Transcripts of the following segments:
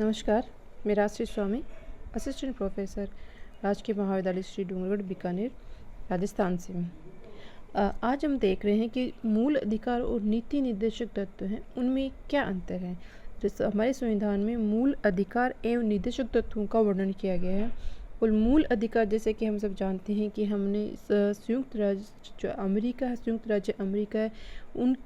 नमस्कार, मैं राजश्री स्वामी, assistant professor, राजकीय महाविद्यालय श्री डूंगरगढ़ बीकानेर, राजस्थान से हूँ। आज हम देख रहे हैं कि मूल अधिकार और नीति निर्देशक तत्व हैं, उनमें क्या अंतर है। जैसे हमारे संविधान में मूल अधिकार एवं निर्देशक तत्वों का वर्णन किया गया है। और मूल अधिकार, जैसे कि हम सब जानते हैं कि हमने संयुक्त राज्य जो अमेरिका है, संयुक्त राज्य अमेरिका है,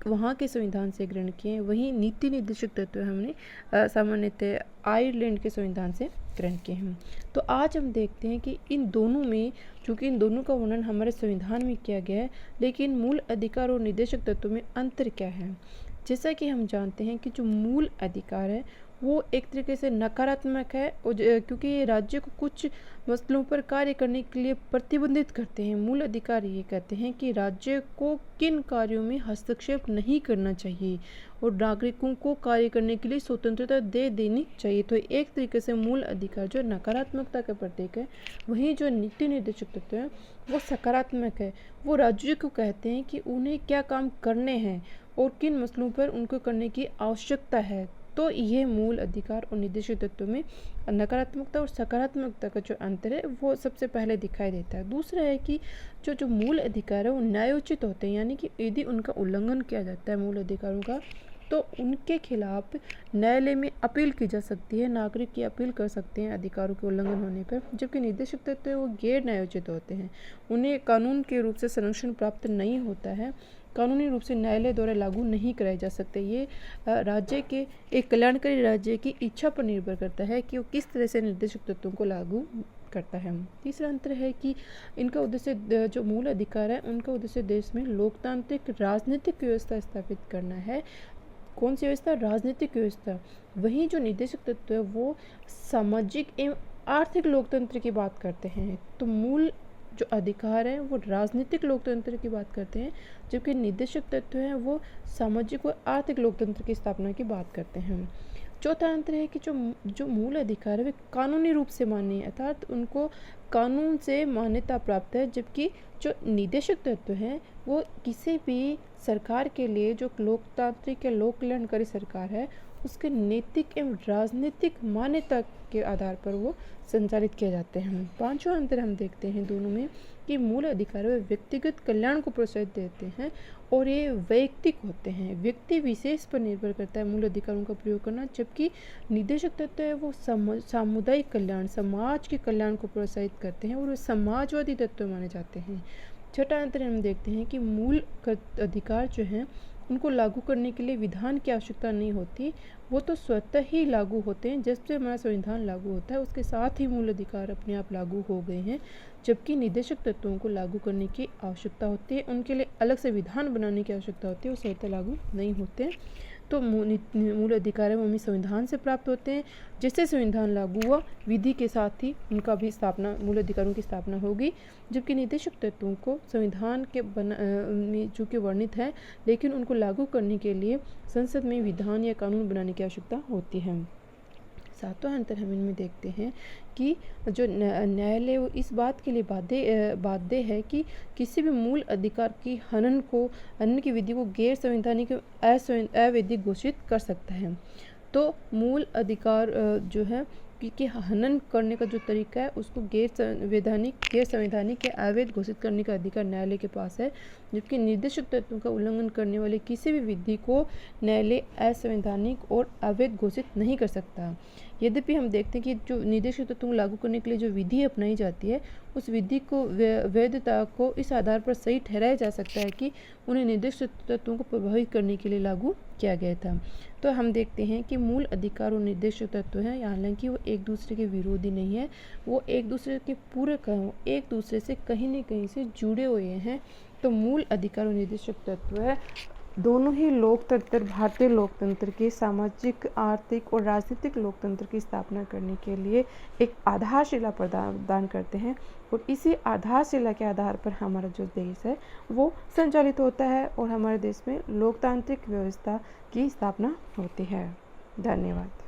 वहाँ के संविधान से ग्रहण किए हैं। वहीं नीति निर्देशक तत्व हमने सामान्यतः आयरलैंड के संविधान से ग्रहण किए हैं। तो आज हम देखते हैं कि इन दोनों में, चूँकि इन दोनों का वर्णन हमारे संविधान में किया गया है, लेकिन मूल अधिकार और निर्देशक तत्व में अंतर क्या है। जैसा कि हम जानते हैं कि जो मूल अधिकार है वो एक तरीके से नकारात्मक है, और क्योंकि ये राज्य को कुछ मसलों पर कार्य करने के लिए प्रतिबंधित करते हैं। मूल अधिकार ये कहते हैं कि राज्य को किन कार्यों में हस्तक्षेप नहीं करना चाहिए और नागरिकों को कार्य करने के लिए स्वतंत्रता दे देनी चाहिए। तो एक तरीके से मूल अधिकार जो नकारात्मकता का प्रतीक है, वहीं जो नीति निर्देशक तत्व है वो सकारात्मक है। वो राज्य को कहते हैं कि उन्हें क्या काम करने हैं और किन मसलों पर उनको करने की आवश्यकता है। तो ये मूल अधिकार और निर्देशक तत्व में नकारात्मकता और सकारात्मकता का जो अंतर है वो सबसे पहले दिखाई देता है। दूसरा है कि जो मूल अधिकार है वो न्यायोचित होते हैं, यानी कि यदि उनका उल्लंघन किया जाता है मूल अधिकारों का, तो उनके खिलाफ न्यायालय में अपील की जा सकती है। नागरिक की अपील कर सकते हैं अधिकारों के उल्लंघन होने पर। जबकि निर्देशक तत्व है वो गैर न्यायोचित होते हैं, उन्हें कानून के रूप से संरक्षण प्राप्त नहीं होता है, कानूनी रूप से न्यायालय द्वारा लागू नहीं कराए जा सकते। ये राज्य के, एक कल्याणकारी राज्य की इच्छा पर निर्भर करता है कि वो किस तरह से निर्देशक तत्वों को लागू करता है। तीसरा अंतर है कि इनका उद्देश्य, जो मूल अधिकार है उनका उद्देश्य देश में लोकतांत्रिक राजनीतिक व्यवस्था स्थापित करना है। कौन सी व्यवस्था? राजनीतिक व्यवस्था। वहीं जो निर्देशक तत्व है वो सामाजिक एवं आर्थिक लोकतंत्र की बात करते हैं। तो मूल जो अधिकार है वो राजनीतिक लोकतंत्र की बात करते हैं, जबकि निर्देशक तत्व हैं वो सामाजिक और आर्थिक लोकतंत्र की स्थापना की बात करते हैं। चौथा अंतर है कि जो मूल अधिकार है वे कानूनी रूप से मान्य है, अर्थात उनको कानून से मान्यता प्राप्त है। जबकि जो निर्देशक तत्व हैं वो किसी भी सरकार के लिए, जो लोकतांत्रिक या लोक कल्याणकारी सरकार है, उसके नैतिक एवं राजनीतिक मान्यता के आधार पर वो संचालित किए जाते हैं। पांचवा अंतर हम देखते हैं दोनों में कि मूल अधिकार वे व्यक्तिगत कल्याण को प्रोत्साहित देते हैं और ये वैयक्तिक होते हैं, व्यक्ति विशेष पर निर्भर करता है मूल अधिकारों का प्रयोग करना। जबकि निर्देशक तत्व है वो सामुदायिक कल्याण, समाज के कल्याण को प्रोत्साहित करते हैं और वे समाजवादी तत्व माने जाते हैं। छठा अंतर हम देखते हैं कि मूल अधिकार जो हैं उनको लागू करने के लिए विधान की आवश्यकता नहीं होती, वो तो स्वतः ही लागू होते हैं। जब से हमारा संविधान लागू होता है उसके साथ ही मूल अधिकार अपने आप लागू हो गए हैं। जबकि निर्देशक तत्वों को लागू करने की आवश्यकता होती है, उनके लिए अलग से विधान बनाने की आवश्यकता होती है, वो स्वतः लागू नहीं होते हैं। तो मूल अधिकार है वो हमें संविधान से प्राप्त होते हैं। जैसे संविधान लागू हुआ, विधि के साथ ही उनका भी स्थापना, मूल अधिकारों की स्थापना होगी। जबकि निर्देशक तत्वों को संविधान के में चूँकि वर्णित है, लेकिन उनको लागू करने के लिए संसद में विधान या कानून बनाने की आवश्यकता होती है। सातवां अंतर हम इनमें देखते हैं कि जो न्यायालय वो इस बात के लिए बाध्य है कि किसी भी मूल अधिकार की हनन की विधि को गैर संवैधानिक अवैधिक घोषित कर सकता है। तो मूल अधिकार जो है कि हनन करने का जो तरीका है उसको गैर संवैधानिक या अवैध घोषित करने का अधिकार न्यायालय के पास है। जबकि निर्देशक तत्वों का उल्लंघन करने वाले किसी भी विधि को न्यायालय असंवैधानिक और अवैध घोषित नहीं कर सकता। यद्यपि हम देखते हैं कि जो निर्देशक तत्वों को लागू करने के लिए जो विधि अपनाई जाती है, उस विधि को वैधता को इस आधार पर सही ठहराया जा सकता है कि उन्हें निर्देशक तत्वों को प्रभावित करने के लिए लागू किया गया था। तो हम देखते हैं कि मूल अधिकार और निर्देशक तत्व हैं, हालांकि वो एक दूसरे के विरोधी नहीं है, वो एक दूसरे के पूरक हैं, एक दूसरे से कहीं न कहीं से जुड़े हुए हैं। तो मूल अधिकार और निर्देशक तत्व है दोनों ही लोकतंत्र, भारतीय लोकतंत्र के सामाजिक, आर्थिक और राजनीतिक लोकतंत्र की स्थापना करने के लिए एक आधारशिला प्रदान करते हैं। और इसी आधारशिला के आधार पर हमारा जो देश है वो संचालित होता है और हमारे देश में लोकतांत्रिक व्यवस्था की स्थापना होती है। धन्यवाद।